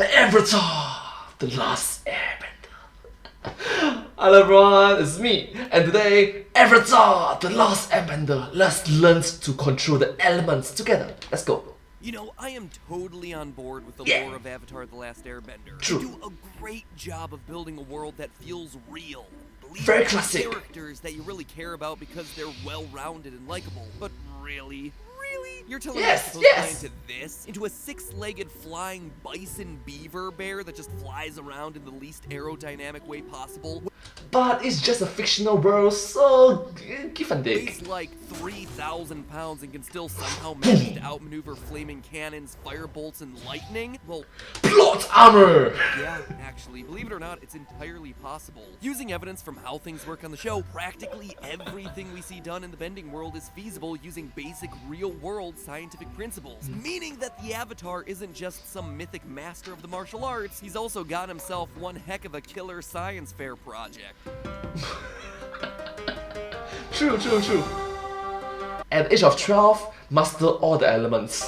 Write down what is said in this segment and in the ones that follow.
Avatar, The Last Airbender. Hello everyone, it's me, and today, Avatar, The Last Airbender. Let's learn to control the elements together. Let's go. You know, I am totally on board with the lore of Avatar The Last Airbender. True. They do a great job of building a world that feels real. Very classic. Characters that you really care about because they're well-rounded and likable. But really? You're telling me Yes, I'm yes. into this? Into a six-legged flying bison beaver bear that just flies around in the least aerodynamic way possible? But it's just a fictional world, so give and take. Weighs like 3,000 pounds and can still somehow manage to outmaneuver flaming cannons, firebolts, and lightning? Well, Plot armor! yeah, actually, believe it or not, it's entirely possible. Using evidence from how things work on the show, practically everything we see done in the bending world is feasible using basic real-world scientific principles. Meaning that the Avatar isn't just some mythic master of the martial arts, he's also got himself one heck of a killer science fair project. True. At the age of 12, master all the elements.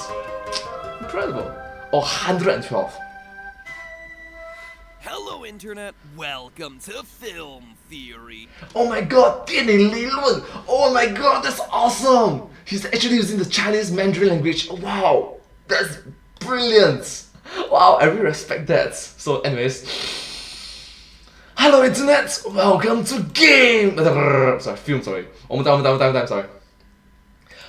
Incredible. Or 112. Hello, Internet. Welcome to Film Theory. Oh my god, 电影理论! Oh my god, that's awesome! He's actually using the Chinese Mandarin language. Wow, that's brilliant! Wow, I really respect that. So anyways, hello Internet! Welcome to Film, sorry. One more time, sorry.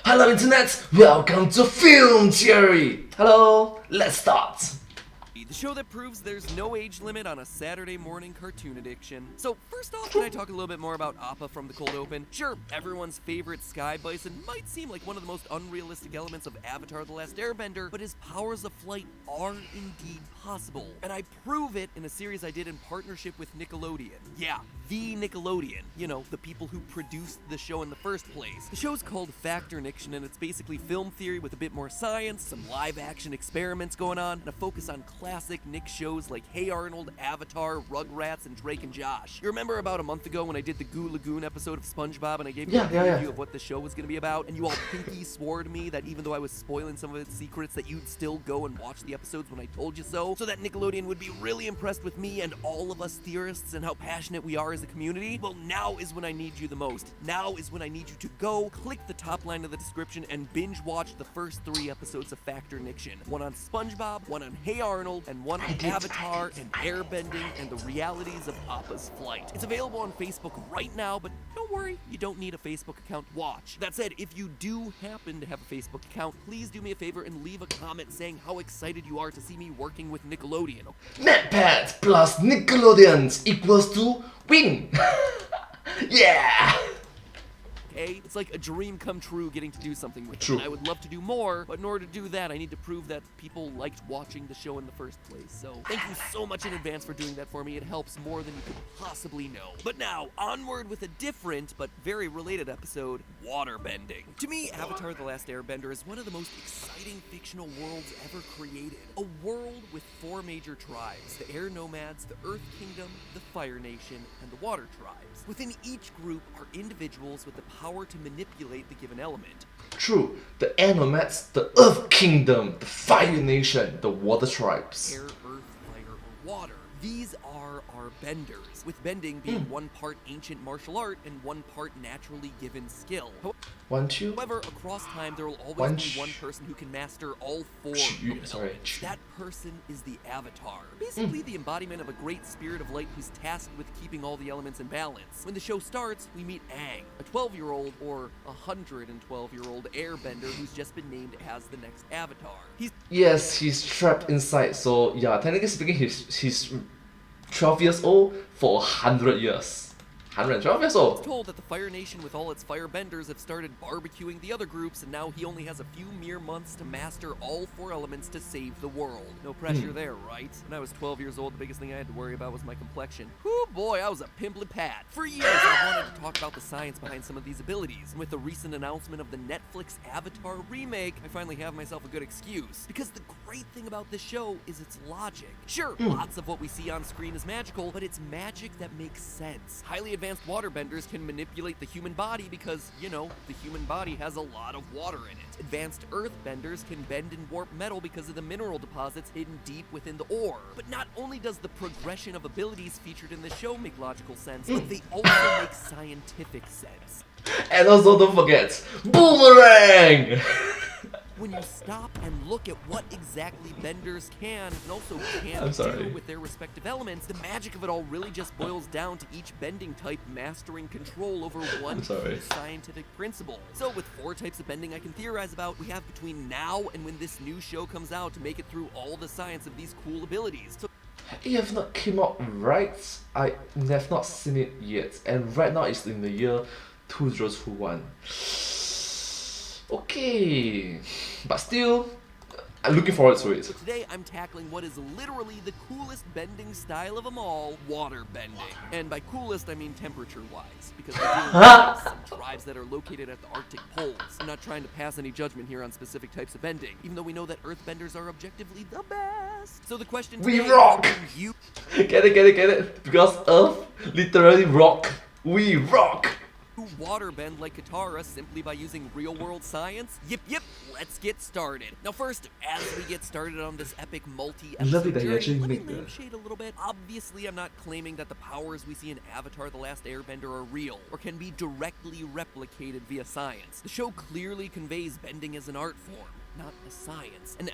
Hello Internet! Welcome to Film Theory! Hello, let's start! The show that proves there's no age limit on a Saturday morning cartoon addiction. So first off, can I talk a little bit more about Appa from the cold open? Sure, everyone's favorite sky bison might seem like one of the most unrealistic elements of Avatar The Last Airbender, but his powers of flight are indeed possible. And I prove it in a series I did in partnership with Nickelodeon. Yeah, the Nickelodeon. You know, the people who produced the show in the first place. The show's called Factor Niction, and it's basically film theory with a bit more science, some live action experiments going on, and a focus on classic Nick shows like Hey Arnold, Avatar, Rugrats, and Drake and Josh. You remember about a month ago when I did the Goo Lagoon episode of SpongeBob and I gave you a preview of what the show was going to be about, and you all pinky swore to me that even though I was spoiling some of its secrets that you'd still go and watch the episodes when I told you so that Nickelodeon would be really impressed with me and all of us theorists and how passionate we are as a community? Well, now is when I need you the most. Now is when I need you to go, click the top line of the description, and binge watch the first 3 episodes of Factor Niction. One on SpongeBob, one on Hey Arnold, and one on Avatar and Airbending and the realities of Appa's flight. It's available on Facebook right now, but don't worry, you don't need a Facebook account to watch. That said, if you do happen to have a Facebook account, please do me a favor and leave a comment saying how excited you are to see me working with Nickelodeon. NetPads plus Nickelodeons equals to win! Yeah! Okay? It's like a dream come true getting to do something with it. And I would love to do more, but in order to do that, I need to prove that people liked watching the show in the first place. So thank you so much in advance for doing that for me. It helps more than you could possibly know. But now, onward with a different but very related episode, Waterbending. To me, Avatar The Last Airbender is one of the most exciting fictional worlds ever created. A world with 4 major tribes: the Air Nomads, the Earth Kingdom, the Fire Nation, and the Water Tribes. Within each group are individuals with the power to manipulate the given element. True, the Air Nomads, the Earth Kingdom, the Fire Nation, the Water Tribes. Air, earth, fire, or water. These are our benders, with bending being 1 part ancient martial art and 1 part naturally given skill. However, across time there will always be one person who can master all 4 of them. That person is the Avatar. Basically the embodiment of a great spirit of light who's tasked with keeping all the elements in balance. When the show starts, we meet Aang, a 12-year-old or 112-year-old airbender who's just been named as the next Avatar. He's trapped inside, so yeah, technically speaking, he's 12 years old for 100 years. 112 years old. It's told that the Fire Nation with all its firebenders have started barbecuing the other groups, and now he only has a few mere months to master all 4 elements to save the world. No pressure there, right? When I was 12 years old, the biggest thing I had to worry about was my complexion. Whew, boy, I was a pimply pat. For years, I wanted to talk about the science behind some of these abilities, and with the recent announcement of the Netflix Avatar remake, I finally have myself a good excuse. Because the great thing about this show is its logic. Sure, lots of what we see on screen is magical, but it's magic that makes sense. Highly advanced advanced waterbenders can manipulate the human body because, you know, the human body has a lot of water in it. Advanced earthbenders can bend and warp metal because of the mineral deposits hidden deep within the ore. But not only does the progression of abilities featured in the show make logical sense, but they also make scientific sense. And also don't forget, boomerang! When you stop and look at what exactly benders can and also I'm can't sorry. do with their respective elements, the magic of it all really just boils down to each bending type mastering control over one key scientific principle. So with 4 types of bending I can theorize about, we have between now and when this new show comes out to make it through all the science of these cool abilities. So It have not came out right. I have not seen it yet, and right now it's in the year 2021. Okay, but still, I'm looking forward to it. So today I'm tackling what is literally the coolest bending style of them all, waterbending. And by coolest, I mean temperature-wise, because we're dealing with ice and tribes that are located at the Arctic poles. I'm not trying to pass any judgment here on specific types of bending, even though we know that earthbenders are objectively the best. So the question We today rock! is, you Get it? Because Earth literally rock. We rock! waterbend like Katara simply by using real-world science? Yep, let's get started. Now first, as we get started on this epic Lovely multi-episode that you journey, actually let me make the- lampshade a little bit. Obviously, I'm not claiming that the powers we see in Avatar: The Last Airbender are real, or can be directly replicated via science. The show clearly conveys bending as an art form, not a science. And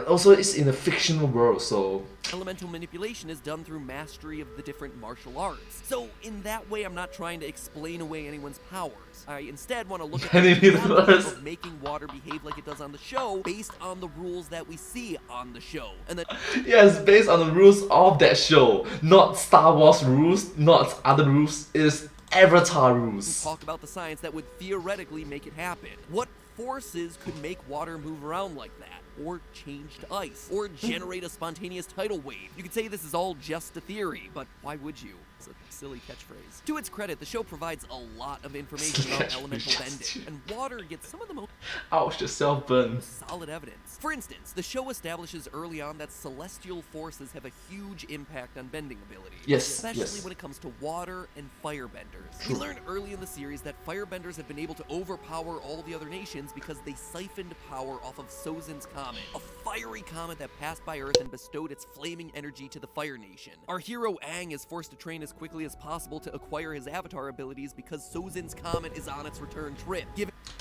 also it's in a fictional world, so Elemental manipulation is done through mastery of the different martial arts. So in that way, I'm not trying to explain away anyone's powers. I instead want to look at the reality of making water behave like it does on the show based on the rules that we see on the show. And that yes, based on the rules of that show, not Star Wars rules, not other rules, it is Avatar rules. talk about the science that would theoretically make it happen. What forces could make water move around like that? Or change to ice, or generate a spontaneous tidal wave. You could say this is all just a theory, but why would you? It's a silly catchphrase. To its credit, the show provides a lot of information about elemental bending, and water gets some of the most Ouch, the self burn. solid evidence. For instance, the show establishes early on that celestial forces have a huge impact on bending ability. Yes, Especially yes. when it comes to water and firebenders. We learned early in the series that firebenders have been able to overpower all the other nations because they siphoned power off of Sozin's Comet, a fiery comet that passed by Earth and bestowed its flaming energy to the Fire Nation. Our hero Aang is forced to train as quickly as possible to acquire his avatar abilities because Sozin's Comet is on its return trip.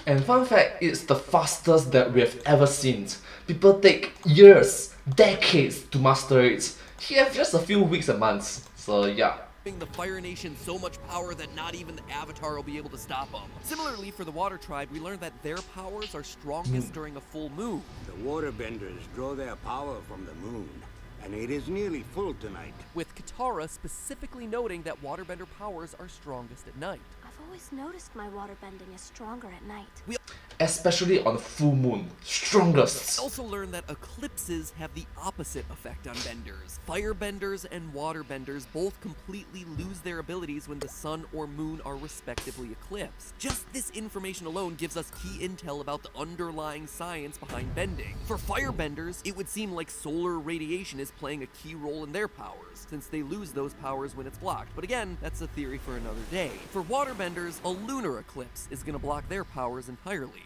And fun fact, it's the fastest that we have ever seen. People take years, decades to master it. He has just a few weeks and months. So yeah. Giving the Fire Nation so much power that not even the Avatar will be able to stop them. Similarly, for the Water Tribe, we learned that their powers are strongest during a full moon. The waterbenders draw their power from the moon, and it is nearly full tonight. With Katara specifically noting that waterbender powers are strongest at night. I've always noticed my waterbending is stronger at night. We Especially on the full moon. Strongest. also learned that eclipses have the opposite effect on benders. Firebenders and waterbenders both completely lose their abilities when the sun or moon are respectively eclipsed. Just this information alone gives us key intel about the underlying science behind bending. For firebenders, it would seem like solar radiation is playing a key role in their powers, since they lose those powers when it's blocked. But again, that's a theory for another day. For waterbenders, a lunar eclipse is going to block their powers entirely.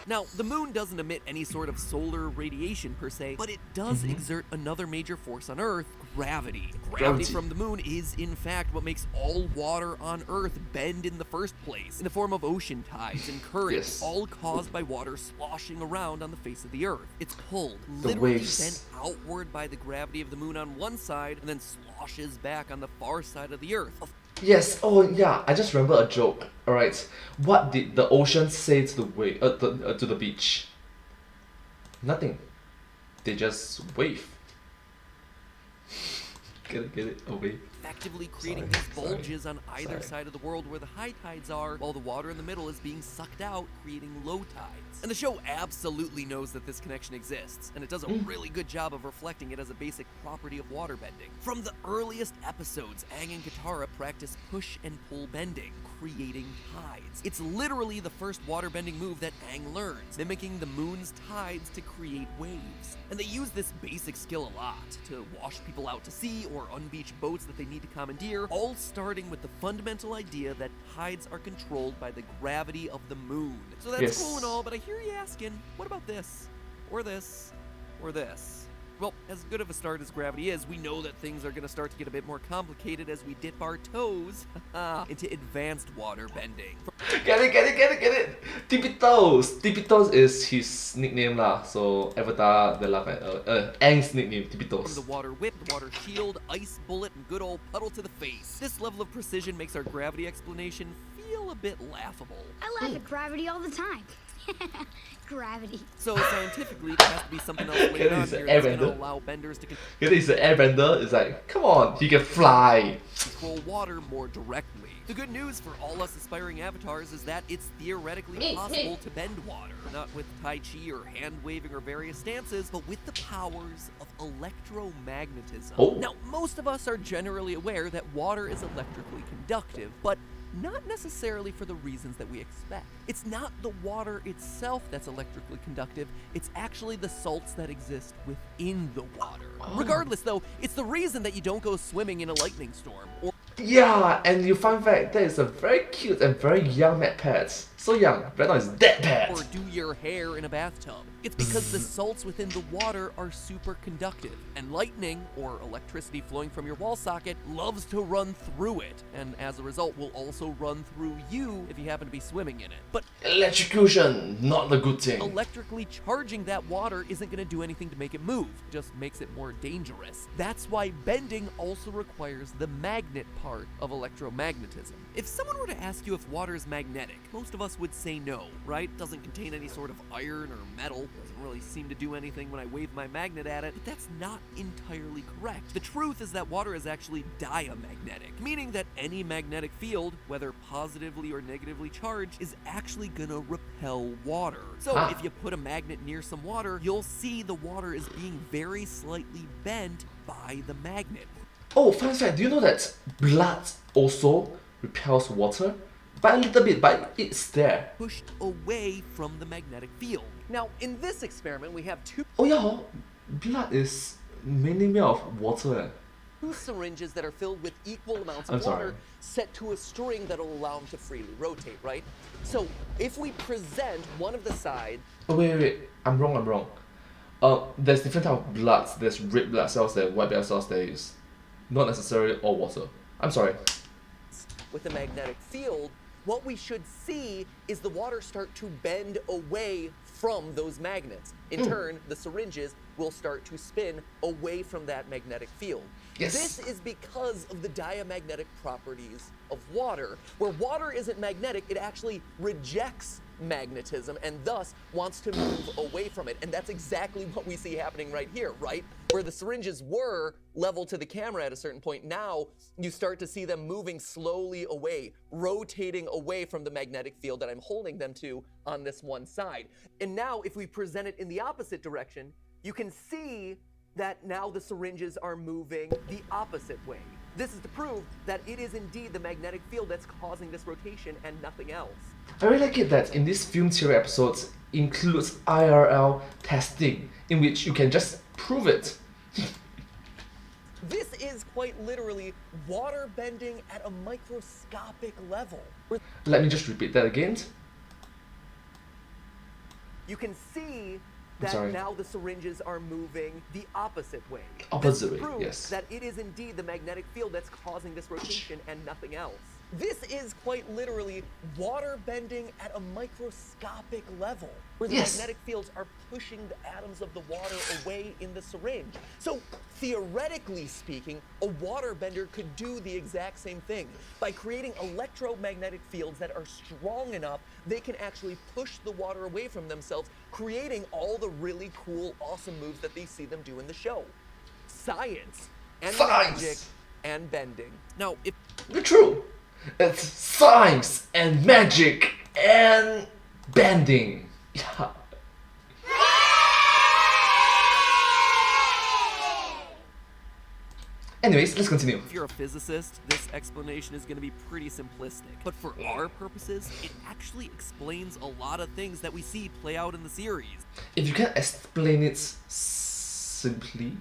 Now, the moon doesn't emit any sort of solar radiation per se, but it does exert another major force on Earth, gravity. Gravity from the moon is, in fact, what makes all water on Earth bend in the first place, in the form of ocean tides and currents, Yes. all caused by water sloshing around on the face of the Earth. It's pulled, The literally waves. bent outward by the gravity of the moon on one side, and then sloshes back on the far side of the Earth. Yes, oh yeah, I just remember a joke. Alright, what did the ocean say to the to the beach? Nothing. They just wave. Get it? A wave. Effectively creating Sorry, these bulges on either sorry. side of the world where the high tides are, while the water in the middle is being sucked out, creating low tides. And the show absolutely knows that this connection exists, and it does a really good job of reflecting it as a basic property of waterbending. From the earliest episodes, Aang and Katara practice push and pull bending, creating tides. It's literally the first waterbending move that Aang learns, mimicking the moon's tides to create waves. And they use this basic skill a lot, to wash people out to sea or unbeach boats that they need need to commandeer, all starting with the fundamental idea that tides are controlled by the gravity of the moon. So that's cool and all, but I hear you asking, what about this? Or this? Or this? Well, as good of a start as gravity is, we know that things are going to start to get a bit more complicated as we dip our toes into advanced water bending. Get it! Tippy-toes is his nickname lah. So Avatar, the love Aang's nickname, Tippy-toes. From the water whip, the water shield, ice bullet, and good old puddle to the face. This level of precision makes our gravity explanation feel a bit laughable. I laugh at gravity all the time. Gravity. So scientifically, there has to be something else later on here that's going to allow benders to He's an airbender. It's like, come on, he can fly. control water more directly. The good news for all us aspiring avatars is that it's theoretically possible to bend water. Not with Tai Chi or hand waving or various stances, but with the powers of electromagnetism. Oh. Now, most of us are generally aware that water is electrically conductive, but not necessarily for the reasons that we expect. It's not the water itself that's electrically conductive, it's actually the salts that exist within the water. Regardless though, it's the reason that you don't go swimming in a lightning storm, or Yeah, and you find fact that is a very cute and very young Mad Pets. So young, right now it's dead pet. or do your hair in a bathtub. It's because the salts within the water are super conductive, and lightning, or electricity flowing from your wall socket, loves to run through it, and as a result will also run through you if you happen to be swimming in it. But Electrocution, not the good thing. electrically charging that water isn't going to do anything to make it move, just makes it more dangerous. That's why bending also requires the magnet part of electromagnetism. If someone were to ask you if water is magnetic, most of us would say no, right? Doesn't contain any sort of iron or metal, doesn't really seem to do anything when I wave my magnet at it, but that's not entirely correct. The truth is that water is actually diamagnetic, meaning that any magnetic field, whether positively or negatively charged, is actually gonna repel water. So if you put a magnet near some water, you'll see the water is being very slightly bent by the magnet. Oh, fun fact, do you know that blood also repels water? By a little bit, but it's there. Pushed away from the magnetic field. Now, in this experiment, we have two Oh yeah, hor, blood is mainly made of water. syringes that are filled with equal amounts I'm of water sorry. set to a string that'll allow them to freely rotate, right? So, if we present one of the sides Oh wait, I'm wrong. There's different type of bloods. There's red blood cells, there's white blood cells, there is not necessarily all water. I'm sorry. with a magnetic field, what we should see is the water start to bend away from those magnets. In turn, the syringes will start to spin away from that magnetic field. Yes. This is because of the diamagnetic properties of water. Where water isn't magnetic, it actually rejects magnetism and thus wants to move away from it. And that's exactly what we see happening right here, right? Where the syringes were level to the camera at a certain point, now you start to see them moving slowly away, rotating away from the magnetic field that I'm holding them to on this one side. And now if we present it in the opposite direction, you can see that now the syringes are moving the opposite way. This is to prove that it is indeed the magnetic field that's causing this rotation and nothing else. I really like it that in this film theory episodes includes IRL testing, in which you can just prove it. This is quite literally water bending at a microscopic level. Let me just repeat that again. You can see sorry. that now the syringes are moving the opposite way. Opposite This way, proves yes. that it is indeed the magnetic field that's causing this rotation and nothing else. This is quite literally water bending at a microscopic level, where the Yes. magnetic fields are pushing the atoms of the water away in the syringe. So theoretically speaking, a water bender could do the exact same thing. By creating electromagnetic fields that are strong enough, they can actually push the water away from themselves, creating all the really cool, awesome moves that they see them do in the show. Science and Science! magic and bending. Now, if The true. It's science and magic and bending. Yeah. Anyways, let's continue. If you're a physicist, this explanation is going to be pretty simplistic. But for our purposes, it actually explains a lot of things that we see play out in the series. If you can explain it simply,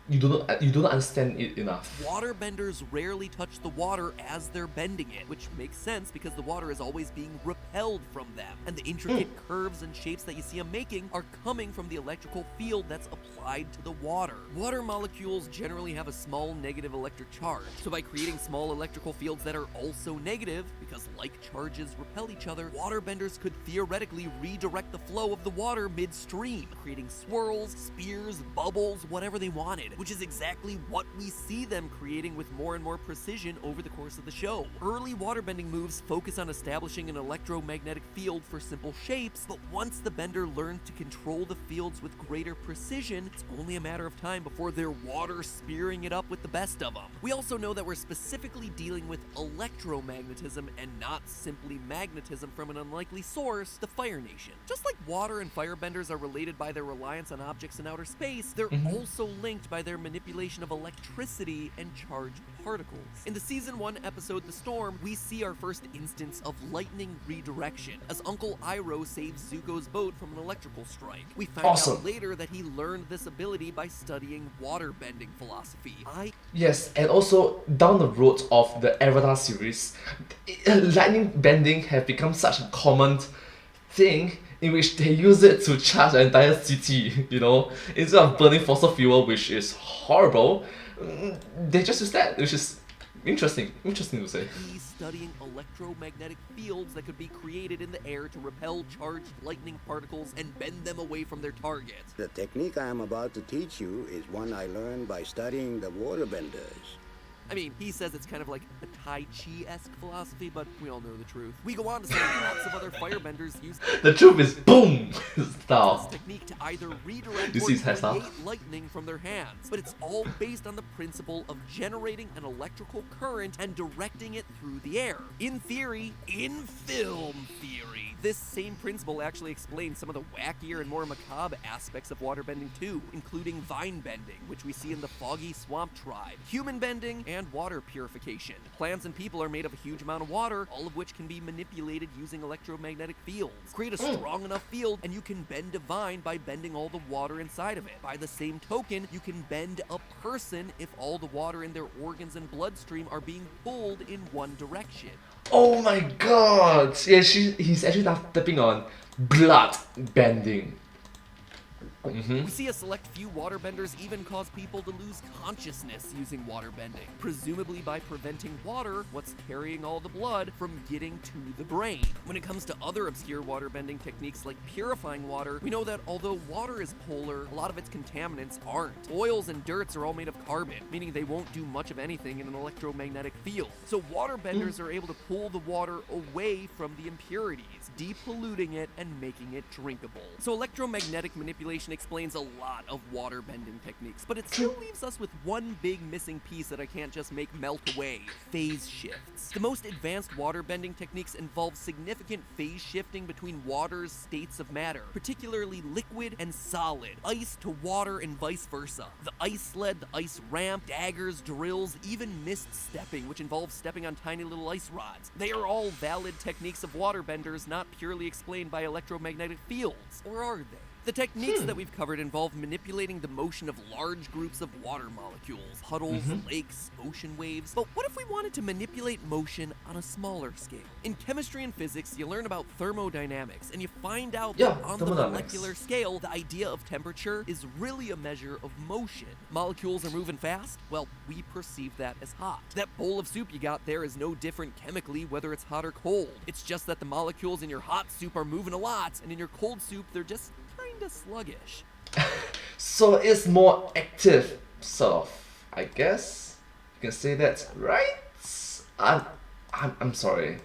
you do not understand it enough. Waterbenders rarely touch the water as they're bending it, which makes sense because the water is always being repelled from them, and the intricate curves and shapes that you see them making are coming from the electrical field that's applied to the water. Water molecules generally have a small negative electric charge, so by creating small electrical fields that are also negative, because like charges repel each other, waterbenders could theoretically redirect the flow of the water midstream, creating swirls, spears, bubbles, whatever they wanted, which is exactly what we see them creating with more and more precision over the course of the show. Early waterbending moves focus on establishing an electromagnetic field for simple shapes, but once the bender learns to control the fields with greater precision, it's only a matter of time before they're water spearing it up with the best of them. We also know that we're specifically dealing with electromagnetism and not simply magnetism from an unlikely source, the Fire Nation. Just like water and firebenders are related by their reliance on objects in outer space, they're also linked by their manipulation of electricity and charged particles. In the Season 1 episode The Storm, we see our first instance of lightning redirection, as Uncle Iroh saves Zuko's boat from an electrical strike. We find out later that he learned this ability by studying waterbending philosophy. Yes, and also down the road of the Avatar series, lightning bending have become such a common thing in which they use it to charge an entire city, you know, instead of burning fossil fuel, which is horrible. They just use that, which is interesting to say. He's studying electromagnetic fields that could be created in the air to repel charged lightning particles and bend them away from their target. The technique I am about to teach you is one I learned by studying the waterbenders. I mean, he says it's kind of like a Tai Chi-esque philosophy, but we all know the truth. We go on to say lots of other firebenders use the truth is boom style. This technique to either redirect You or see his hairstyle? create lightning from their hands, but it's all based on the principle of generating an electrical current and directing it through the air. In theory, in film theory, this same principle actually explains some of the wackier and more macabre aspects of waterbending too, including vine bending, which we see in the Foggy Swamp Tribe, human bending, and water purification. Plants and people are made of a huge amount of water, all of which can be manipulated using electromagnetic fields. Create a strong enough field, and you can bend a vine by bending all the water inside of it. By the same token, you can bend a person if all the water in their organs and bloodstream are being pulled in one direction. Oh my god! Yeah, he's actually now tapping on blood bending. We see a select few waterbenders even cause people to lose consciousness using waterbending, presumably by preventing water, what's carrying all the blood, from getting to the brain. When it comes to other obscure waterbending techniques like purifying water, we know that although water is polar, a lot of its contaminants aren't. Oils and dirts are all made of carbon, meaning they won't do much of anything in an electromagnetic field. So waterbenders are able to pull the water away from the impurities, depolluting it and making it drinkable. So electromagnetic manipulation explains a lot of waterbending techniques, but it still leaves us with one big missing piece that I can't just make melt away: phase shifts. The most advanced waterbending techniques involve significant phase shifting between water's states of matter, particularly liquid and solid, ice to water and vice versa. The ice sled, the ice ramp, daggers, drills, even mist stepping, which involves stepping on tiny little ice rods. They are all valid techniques of waterbenders, not purely explained by electromagnetic fields. Or are they? The techniques that we've covered involve manipulating the motion of large groups of water molecules, puddles, lakes, ocean waves. But what if we wanted to manipulate motion on a smaller scale? In chemistry and physics, you learn about thermodynamics, and you find out that on the molecular scale, the idea of temperature is really a measure of motion. Molecules are moving fast? Well, we perceive that as hot. That bowl of soup you got there is no different chemically whether it's hot or cold. It's just that the molecules in your hot soup are moving a lot, and in your cold soup, they're just kinda sluggish. So it's more active, sort of, I guess. You can say that, right? I'm sorry.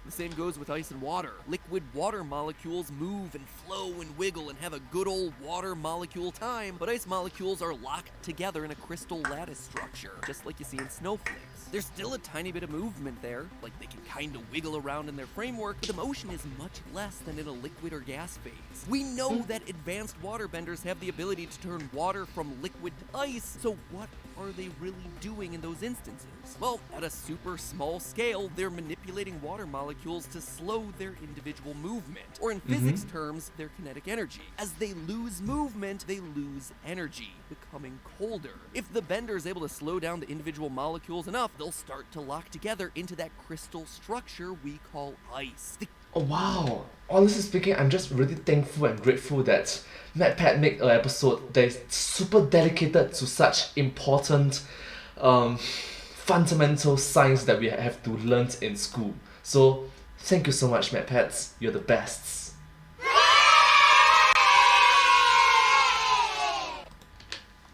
The same goes with ice and water. Liquid water molecules move and flow and wiggle and have a good old water molecule time, but ice molecules are locked together in a crystal lattice structure, just like you see in snowflakes. There's still a tiny bit of movement there, like they can kind of wiggle around in their framework, but the motion is much less than in a liquid or gas phase. We know that advanced waterbenders have the ability to turn water from liquid to ice, so what are they really doing in those instances? Well, at a super small scale, they're manipulating water molecules to slow their individual movement, or in physics terms, their kinetic energy. As they lose movement, they lose energy, becoming colder. If the bender is able to slow down the individual molecules enough, they'll start to lock together into that crystal structure we call ice. Oh wow! Honestly speaking, I'm just really thankful and grateful that MatPat made an episode that is super dedicated to such important fundamental science that we have to learn in school. So thank you so much, MatPats. You're the best.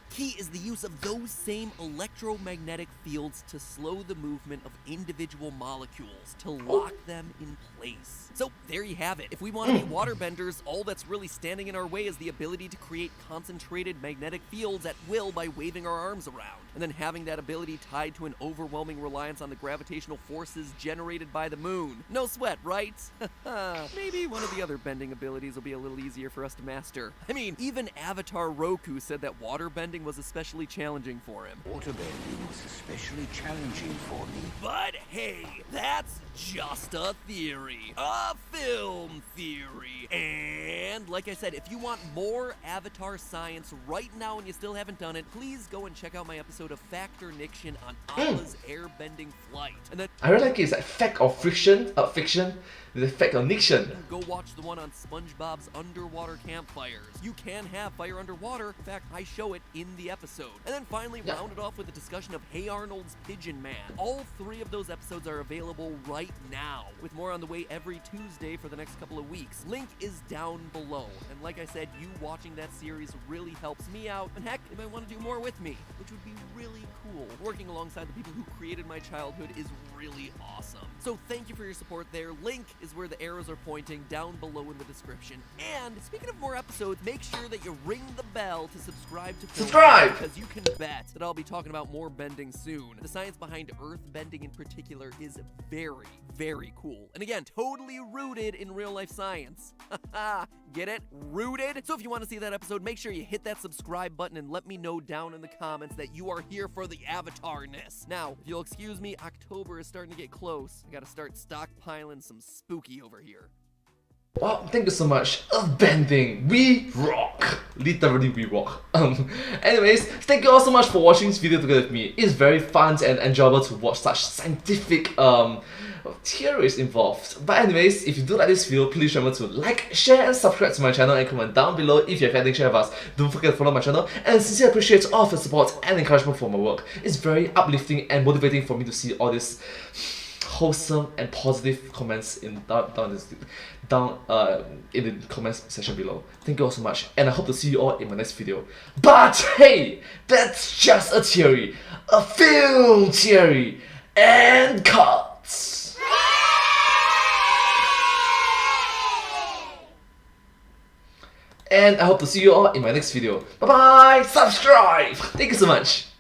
Key is the use of those same electromagnetic fields to slow the movement of individual molecules, to lock them in place. So there you have it. If we want to be waterbenders, all that's really standing in our way is the ability to create concentrated magnetic fields at will by waving our arms around, and then having that ability tied to an overwhelming reliance on the gravitational forces generated by the moon. No sweat, right? Maybe one of the other bending abilities will be a little easier for us to master. I mean, even Avatar Roku said that waterbending was especially challenging for him. Waterbending was especially challenging for me. But hey, that's just a theory. A film theory. And like I said, if you want more Avatar science right now and you still haven't done it, please go and check out my episode of Fact or Niction on Appa's airbending flight. And then I really like it. It's like fact or fiction, fiction. The fact or niction. go watch the one on SpongeBob's underwater campfires. You can have fire underwater. In fact, I show it in the episode. And then finally round it off with a discussion of Hey Arnold's Pigeon Man. All 3 of those episodes are available right now, with more on the way every Tuesday for the next couple of weeks. Link is down below. And like I said, you watching that series really helps me out. And heck, you might want to do more with me, which would be really cool. Working alongside the people who created my childhood is really awesome. So thank you for your support there. Link is where the arrows are pointing down below in the description. And speaking of more episodes, make sure that you ring the bell to subscribe to Subscribe! because you can bet that I'll be talking about more bending soon. The science behind earth bending in particular is very, very cool. And again, totally rooted in real life science. Get it? Rooted? So if you want to see that episode, make sure you hit that subscribe button and let me know down in the comments that you are here for the Avatar-ness. Now, if you'll excuse me, October is starting to get close. I gotta start stockpiling some spooky over here. Wow, thank you so much. Earthbending, we rock. Literally, we rock. Anyways, thank you all so much for watching this video together with me. It's very fun and enjoyable to watch such scientific theories involved. But anyways, if you do like this video, please remember to like, share, and subscribe to my channel, and comment down below if you have anything to share with us. Don't forget to follow my channel, and sincerely appreciate all of your support and encouragement for my work. It's very uplifting and motivating for me to see all this wholesome and positive comments in in the comments section below. Thank you all so much, and I hope to see you all in my next video. But hey, that's just a theory, a film theory, and cuts. And I hope to see you all in my next video. Bye bye. Subscribe. Thank you so much.